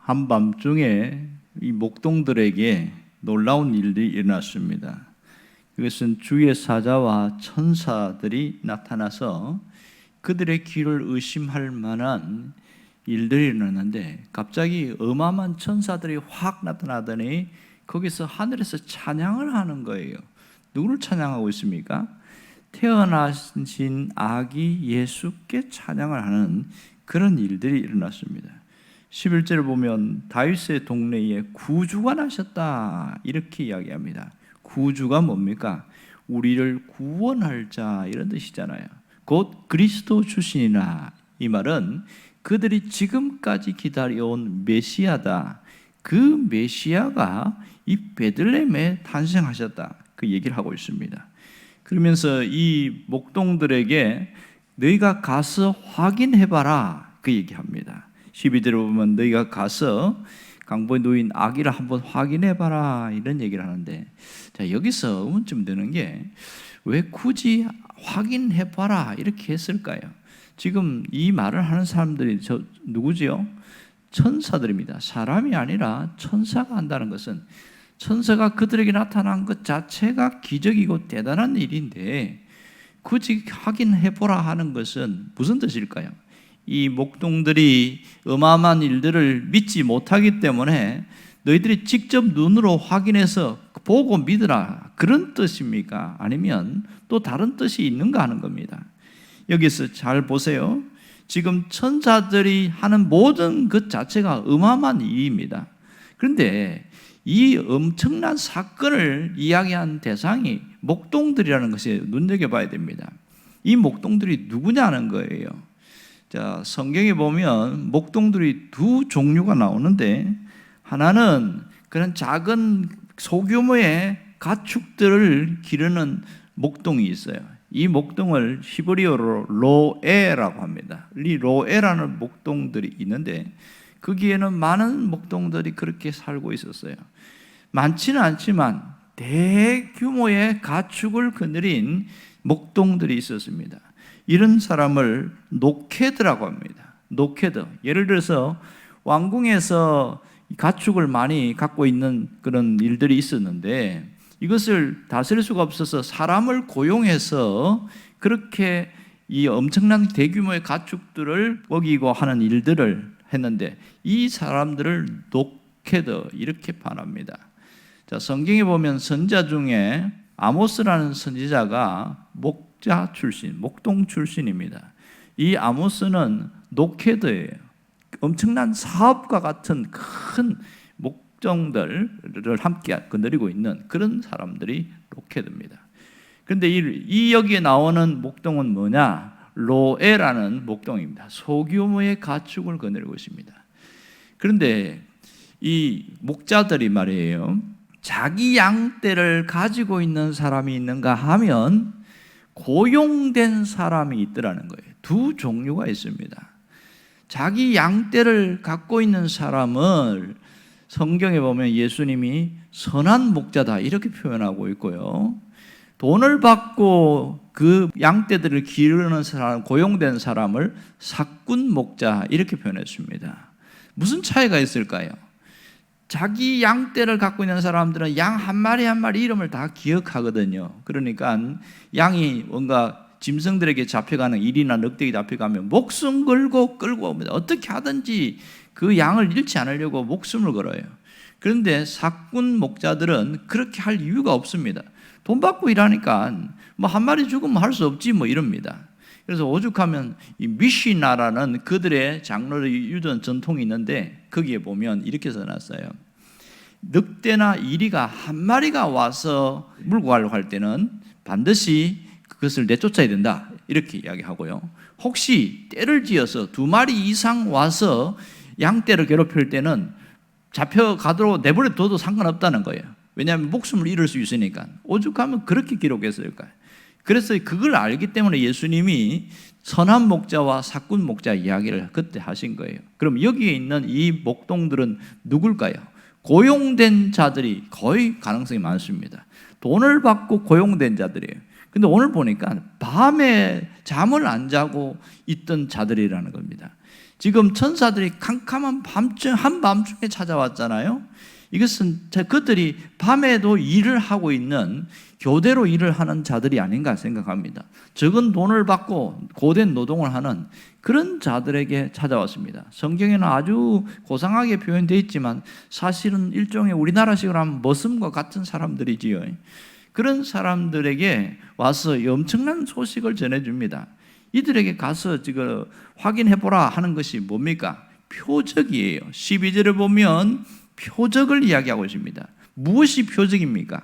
한밤중에 이 목동들에게 놀라운 일들이 일어났습니다. 그것은 주의 사자와 천사들이 나타나서 그들의 귀를 의심할 만한 일들이 일어났는데, 갑자기 어마어마한 천사들이 확 나타나더니 거기서 하늘에서 찬양을 하는 거예요. 누구를 찬양하고 있습니까? 태어나신 아기 예수께 찬양을 하는 그런 일들이 일어났습니다. 11절을 보면 다윗의 동네에 구주가 나셨다 이렇게 이야기합니다. 구주가 뭡니까? 우리를 구원할 자, 이런 뜻이잖아요. 곧 그리스도 출신이라. 이 말은 그들이 지금까지 기다려온 메시아다. 그 메시아가 이 베들레헴에 탄생하셨다, 그 얘기를 하고 있습니다. 그러면서 이 목동들에게 너희가 가서 확인해봐라, 그 얘기합니다. 12절에 보면 너희가 가서 강보에 누인 아기를 한번 확인해봐라, 이런 얘기를 하는데, 자, 여기서 의문점 드는 게 왜 굳이 확인해봐라 이렇게 했을까요? 지금 이 말을 하는 사람들이 누구지요? 천사들입니다. 사람이 아니라 천사가 한다는 것은, 천사가 그들에게 나타난 것 자체가 기적이고 대단한 일인데 굳이 확인해보라 하는 것은 무슨 뜻일까요? 이 목동들이 어마어마한 일들을 믿지 못하기 때문에 너희들이 직접 눈으로 확인해서 보고 믿으라, 그런 뜻입니까? 아니면 또 다른 뜻이 있는가 하는 겁니다. 여기서 잘 보세요. 지금 천사들이 하는 모든 것 자체가 어마어마한 일입니다. 그런데 이 엄청난 사건을 이야기한 대상이 목동들이라는 것에 눈여겨봐야 됩니다. 이 목동들이 누구냐는 거예요. 자, 성경에 보면 목동들이 두 종류가 나오는데, 하나는 그런 작은 소규모의 가축들을 기르는 목동이 있어요. 이 목동을 히브리어로 로에라고 합니다. 이 로에라는 목동들이 있는데 거기에는 많은 목동들이 그렇게 살고 있었어요. 많지는 않지만 대규모의 가축을 거느린 목동들이 있었습니다. 이런 사람을 노케드라고 합니다. 노케드. 예를 들어서 왕궁에서 가축을 많이 갖고 있는 그런 일들이 있었는데, 이것을 다스릴 수가 없어서 사람을 고용해서 그렇게 이 엄청난 대규모의 가축들을 먹이고 하는 일들을 했는데, 이 사람들을 노케드 이렇게 반합니다. 자, 성경에 보면 선지자 중에 아모스라는 선지자가 목자 출신, 목동 출신입니다. 이 아모스는 노케드예요. 엄청난 사업과 같은 큰 목정들을 함께 거느리고 있는 그런 사람들이 노케드입니다. 그런데 이 여기에 나오는 목동은 뭐냐? 로에라는 목동입니다. 소규모의 가축을 거느리고 있습니다. 그런데 이 목자들이 말이에요, 자기 양떼를 가지고 있는 사람이 있는가 하면 고용된 사람이 있더라는 거예요. 두 종류가 있습니다. 자기 양떼를 갖고 있는 사람을 성경에 보면 예수님이 선한 목자다 이렇게 표현하고 있고요, 돈을 받고 그 양떼들을 기르는 사람, 고용된 사람을 삭군 목자 이렇게 표현했습니다. 무슨 차이가 있을까요? 자기 양떼를 갖고 있는 사람들은 양 한 마리 한 마리 이름을 다 기억하거든요. 그러니까 양이 뭔가 짐승들에게 잡혀가는, 일이나 늑대에 잡혀가면 목숨 걸고 끌고 옵니다. 어떻게 하든지 그 양을 잃지 않으려고 목숨을 걸어요. 그런데 삭군 목자들은 그렇게 할 이유가 없습니다. 돈 받고 일하니까 뭐 한 마리 죽으면 할 수 없지 뭐 이럽니다. 그래서 오죽하면 이 미시나라는 그들의 장로의 유전 전통이 있는데 거기에 보면 이렇게 써놨어요. 늑대나 이리가 한 마리가 와서 물고 가려고 할 때는 반드시 그것을 내쫓아야 된다 이렇게 이야기하고요, 혹시 떼를 지어서 두 마리 이상 와서 양떼를 괴롭힐 때는 잡혀가도록 내버려둬도 상관없다는 거예요. 왜냐하면 목숨을 잃을 수 있으니까. 오죽하면 그렇게 기록했을까요? 그래서 그걸 알기 때문에 예수님이 선한 목자와 삭군 목자 이야기를 그때 하신 거예요. 그럼 여기에 있는 이 목동들은 누굴까요? 고용된 자들이 거의 가능성이 많습니다. 돈을 받고 고용된 자들이에요. 근데 오늘 보니까 밤에 잠을 안 자고 있던 자들이라는 겁니다. 지금 천사들이 캄캄한 밤중, 한밤중에 찾아왔잖아요. 이것은 그들이 밤에도 일을 하고 있는, 교대로 일을 하는 자들이 아닌가 생각합니다. 적은 돈을 받고 고된 노동을 하는 그런 자들에게 찾아왔습니다. 성경에는 아주 고상하게 표현되어 있지만 사실은 일종의 우리나라식으로 하면 머슴과 같은 사람들이지요. 그런 사람들에게 와서 엄청난 소식을 전해줍니다. 이들에게 가서 지금 확인해보라 하는 것이 뭡니까? 표적이에요. 12절을 보면 표적을 이야기하고 있습니다. 무엇이 표적입니까?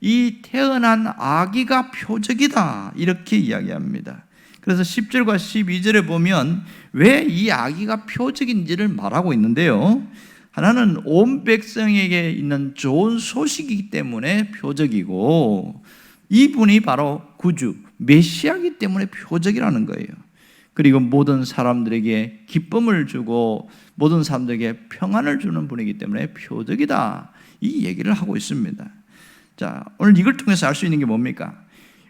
이 태어난 아기가 표적이다, 이렇게 이야기합니다. 그래서 10절과 12절에 보면 왜 이 아기가 표적인지를 말하고 있는데요, 하나는 온 백성에게 있는 좋은 소식이기 때문에 표적이고, 이분이 바로 구주 메시아이기 때문에 표적이라는 거예요. 그리고 모든 사람들에게 기쁨을 주고 모든 사람들에게 평안을 주는 분이기 때문에 표적이다, 이 얘기를 하고 있습니다. 자, 오늘 이걸 통해서 알 수 있는 게 뭡니까?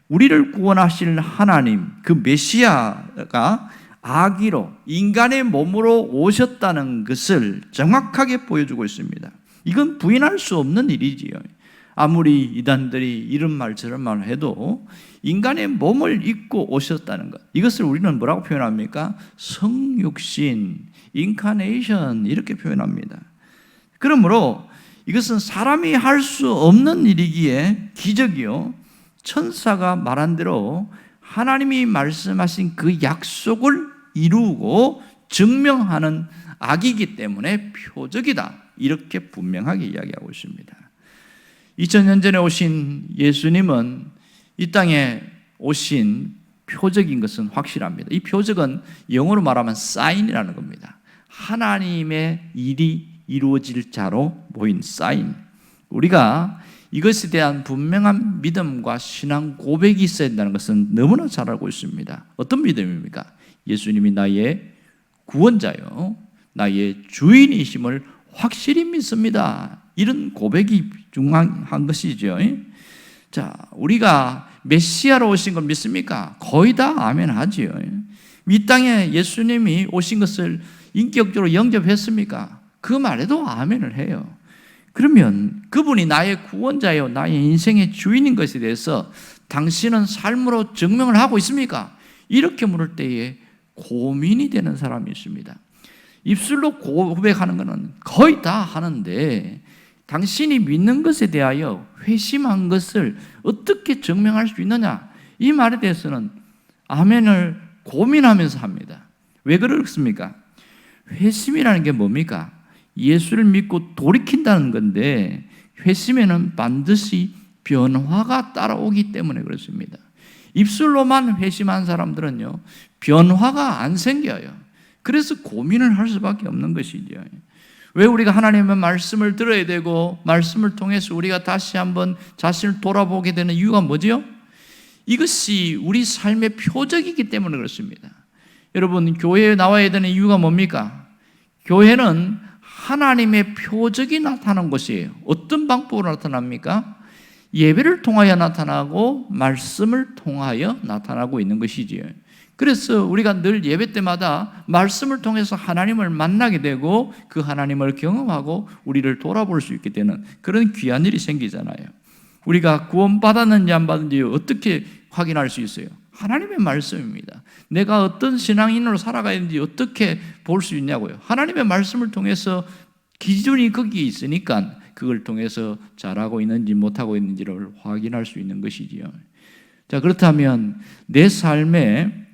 우리를 구원하실 하나님, 그 메시아가 아기로 인간의 몸으로 오셨다는 것을 정확하게 보여주고 있습니다. 이건 부인할 수 없는 일이지요. 아무리 이단들이 이런 말 저런 말을 해도 인간의 몸을 입고 오셨다는 것, 이것을 우리는 뭐라고 표현합니까? 성육신, 인카네이션, 이렇게 표현합니다. 그러므로 이것은 사람이 할 수 없는 일이기에 기적이요, 천사가 말한 대로 하나님이 말씀하신 그 약속을 이루고 증명하는 악이기 때문에 표적이다, 이렇게 분명하게 이야기하고 있습니다. 2000년 전에 오신 예수님은 이 땅에 오신 표적인 것은 확실합니다. 이 표적은 영어로 말하면 사인이라는 겁니다. 하나님의 일이 이루어질 자로 보인 사인. 우리가 이것에 대한 분명한 믿음과 신앙 고백이 있어야 된다는 것은 너무나 잘 알고 있습니다. 어떤 믿음입니까? 예수님이 나의 구원자요, 나의 주인이심을 확실히 믿습니다. 이런 고백이 중요한 것이죠. 자, 우리가 메시아로 오신 걸 믿습니까? 거의 다 아멘 하지요. 이 땅에 예수님이 오신 것을 인격적으로 영접했습니까? 그 말에도 아멘을 해요. 그러면 그분이 나의 구원자요, 나의 인생의 주인인 것에 대해서 당신은 삶으로 증명을 하고 있습니까? 이렇게 물을 때에 고민이 되는 사람이 있습니다. 입술로 고백하는 것은 거의 다 하는데 당신이 믿는 것에 대하여 회심한 것을 어떻게 증명할 수 있느냐, 이 말에 대해서는 아멘을 고민하면서 합니다. 왜 그렇습니까? 회심이라는 게 뭡니까? 예수를 믿고 돌이킨다는 건데, 회심에는 반드시 변화가 따라오기 때문에 그렇습니다. 입술로만 회심한 사람들은요, 변화가 안 생겨요. 그래서 고민을 할 수밖에 없는 것이죠. 왜 우리가 하나님의 말씀을 들어야 되고 말씀을 통해서 우리가 다시 한번 자신을 돌아보게 되는 이유가 뭐죠? 이것이 우리 삶의 표적이기 때문에 그렇습니다. 여러분, 교회에 나와야 되는 이유가 뭡니까? 교회는 하나님의 표적이 나타나는 곳이에요. 어떤 방법으로 나타납니까? 예배를 통하여 나타나고 말씀을 통하여 나타나고 있는 것이지요. 그래서 우리가 늘 예배 때마다 말씀을 통해서 하나님을 만나게 되고 그 하나님을 경험하고 우리를 돌아볼 수 있게 되는 그런 귀한 일이 생기잖아요. 우리가 구원받았는지 안 받았는지 어떻게 확인할 수 있어요? 하나님의 말씀입니다. 내가 어떤 신앙인으로 살아가야 되는지 어떻게 볼 수 있냐고요. 하나님의 말씀을 통해서 기준이 거기에 있으니까 그걸 통해서 잘하고 있는지 못하고 있는지를 확인할 수 있는 것이지요. 자, 그렇다면 내 삶에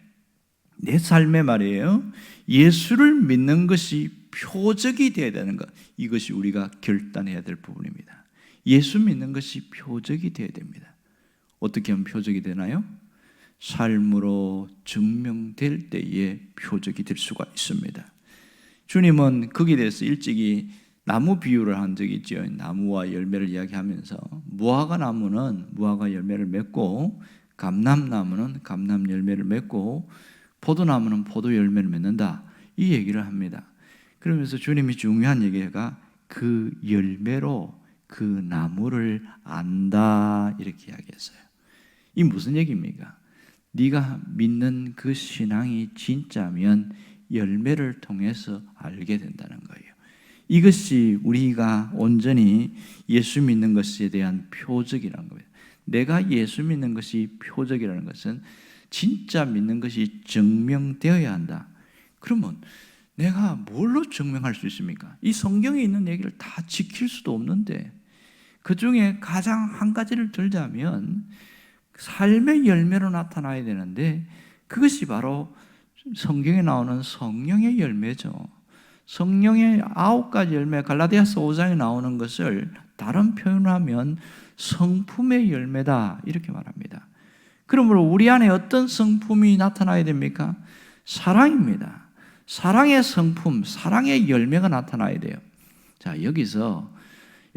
말이에요, 예수를 믿는 것이 표적이 되어야 되는 것, 이것이 우리가 결단해야 될 부분입니다. 예수 믿는 것이 표적이 되어야 됩니다. 어떻게 하면 표적이 되나요? 삶으로 증명될 때에 표적이 될 수가 있습니다. 주님은 거기에 대해서 일찍이 나무 비유를 한 적이 있죠. 나무와 열매를 이야기하면서 무화과 나무는 무화과 열매를 맺고 감람나무는 감람 열매를 맺고 포도나무는 포도 열매를 맺는다, 이 얘기를 합니다. 그러면서 주님이 중요한 얘기가 그 열매로 그 나무를 안다, 이렇게 이야기했어요. 이 무슨 얘기입니까? 네가 믿는 그 신앙이 진짜면 열매를 통해서 알게 된다는 거예요. 이것이 우리가 온전히 예수 믿는 것에 대한 표적이라는 겁니다. 내가 예수 믿는 것이 표적이라는 것은 진짜 믿는 것이 증명되어야 한다. 그러면 내가 뭘로 증명할 수 있습니까? 이 성경에 있는 얘기를 다 지킬 수도 없는데, 그 중에 가장 한 가지를 들자면 삶의 열매로 나타나야 되는데, 그것이 바로 성경에 나오는 성령의 열매죠. 성령의 9가지 열매, 갈라디아서 5장에 나오는 것을 다른 표현을 하면 성품의 열매다, 이렇게 말합니다. 그러므로 우리 안에 어떤 성품이 나타나야 됩니까? 사랑입니다. 사랑의 성품, 사랑의 열매가 나타나야 돼요. 자, 여기서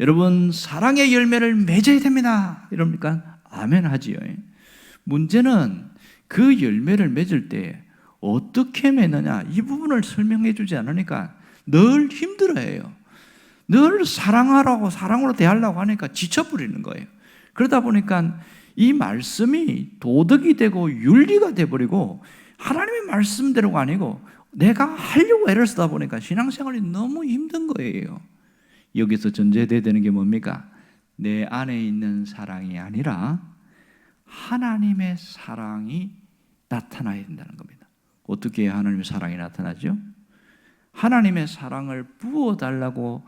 여러분, 사랑의 열매를 맺어야 됩니다, 이럽니까? 아멘 하지요. 문제는 그 열매를 맺을 때 어떻게 맺느냐, 이 부분을 설명해 주지 않으니까 늘 힘들어해요. 늘 사랑하라고, 사랑으로 대하려고 하니까 지쳐버리는 거예요. 그러다 보니까 이 말씀이 도덕이 되고 윤리가 돼버리고, 하나님의 말씀대로가 아니고 내가 하려고 애를 쓰다 보니까 신앙생활이 너무 힘든 거예요. 여기서 전제돼야 되는 게 뭡니까? 내 안에 있는 사랑이 아니라 하나님의 사랑이 나타나야 된다는 겁니다. 어떻게 해야 하나님의 사랑이 나타나죠? 하나님의 사랑을 부어달라고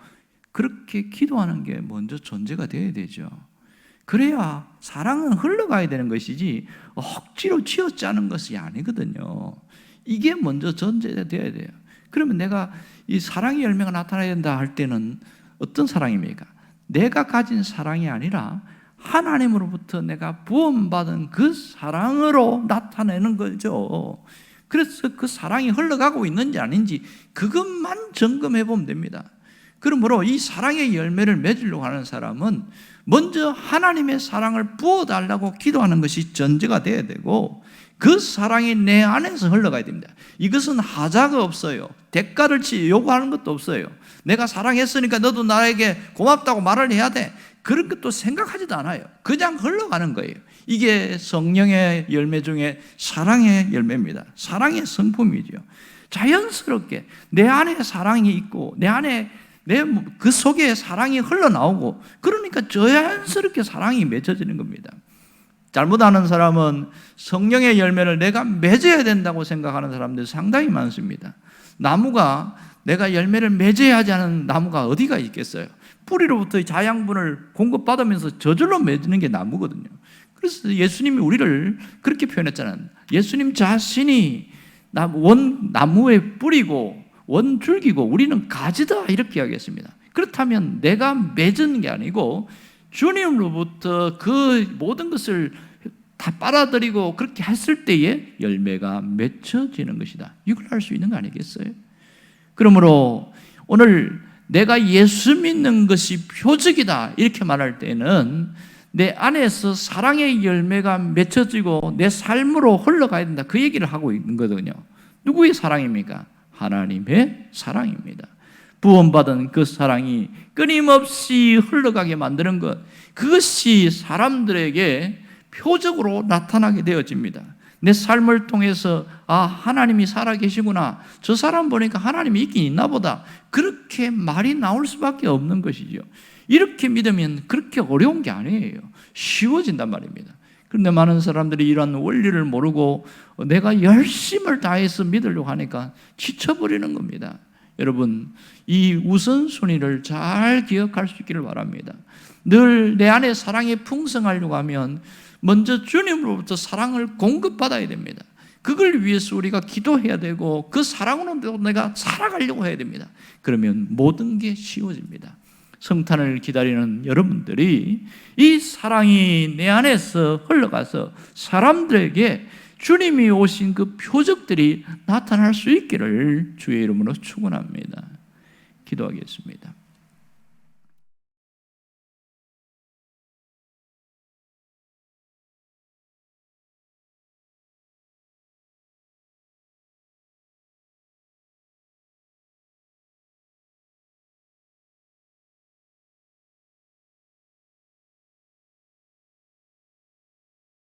그렇게 기도하는 게 먼저 전제가 되어야 되죠. 그래야 사랑은 흘러가야 되는 것이지 억지로 쥐어짜는 것이 아니거든요. 이게 먼저 전제가 되어야 돼요. 그러면 내가 이 사랑의 열매가 나타나야 된다 할 때는 어떤 사랑입니까? 내가 가진 사랑이 아니라 하나님으로부터 내가 부음받은 그 사랑으로 나타내는 거죠. 그래서 그 사랑이 흘러가고 있는지 아닌지 그것만 점검해 보면 됩니다. 그러므로 이 사랑의 열매를 맺으려고 하는 사람은 먼저 하나님의 사랑을 부어달라고 기도하는 것이 전제가 돼야 되고, 그 사랑이 내 안에서 흘러가야 됩니다. 이것은 하자가 없어요. 대가를 요구하는 것도 없어요. 내가 사랑했으니까 너도 나에게 고맙다고 말을 해야 돼, 그런 것도 생각하지도 않아요. 그냥 흘러가는 거예요. 이게 성령의 열매 중에 사랑의 열매입니다. 사랑의 성품이죠. 자연스럽게 내 안에 사랑이 있고 내 안에 그 속에 사랑이 흘러나오고, 그러니까 자연스럽게 사랑이 맺어지는 겁니다. 잘못 아는 사람은 성령의 열매를 내가 맺어야 된다고 생각하는 사람들이 상당히 많습니다. 나무가 내가 열매를 맺어야 하지 않은 나무가 어디가 있겠어요? 뿌리로부터 자양분을 공급받으면서 저절로 맺는 게 나무거든요. 그래서 예수님이 우리를 그렇게 표현했잖아요. 예수님 자신이 나무의 뿌리고 원줄기고 우리는 가지다, 이렇게 이야기했습니다. 그렇다면 내가 맺은 게 아니고 주님으로부터 그 모든 것을 다 빨아들이고 그렇게 했을 때에 열매가 맺혀지는 것이다. 이걸 알 수 있는 거 아니겠어요? 그러므로 오늘 내가 예수 믿는 것이 표적이다, 이렇게 말할 때는 내 안에서 사랑의 열매가 맺혀지고 내 삶으로 흘러가야 된다, 그 얘기를 하고 있는 거거든요. 누구의 사랑입니까? 하나님의 사랑입니다. 부원받은 그 사랑이 끊임없이 흘러가게 만드는 것, 그것이 사람들에게 표적으로 나타나게 되어집니다. 내 삶을 통해서 하나님이 살아계시구나, 저 사람 보니까 하나님이 있긴 있나 보다, 그렇게 말이 나올 수밖에 없는 것이죠. 이렇게 믿으면 그렇게 어려운 게 아니에요. 쉬워진단 말입니다. 그런데 많은 사람들이 이런 원리를 모르고 내가 열심을 다해서 믿으려고 하니까 지쳐버리는 겁니다. 여러분, 이 우선순위를 잘 기억할 수 있기를 바랍니다. 늘 내 안에 사랑이 풍성하려고 하면 먼저 주님으로부터 사랑을 공급받아야 됩니다. 그걸 위해서 우리가 기도해야 되고 그 사랑으로 내가 살아가려고 해야 됩니다. 그러면 모든 게 쉬워집니다. 성탄을 기다리는 여러분들이 이 사랑이 내 안에서 흘러가서 사람들에게 주님이 오신 그 표적들이 나타날 수 있기를 주의 이름으로 축원합니다. 기도하겠습니다.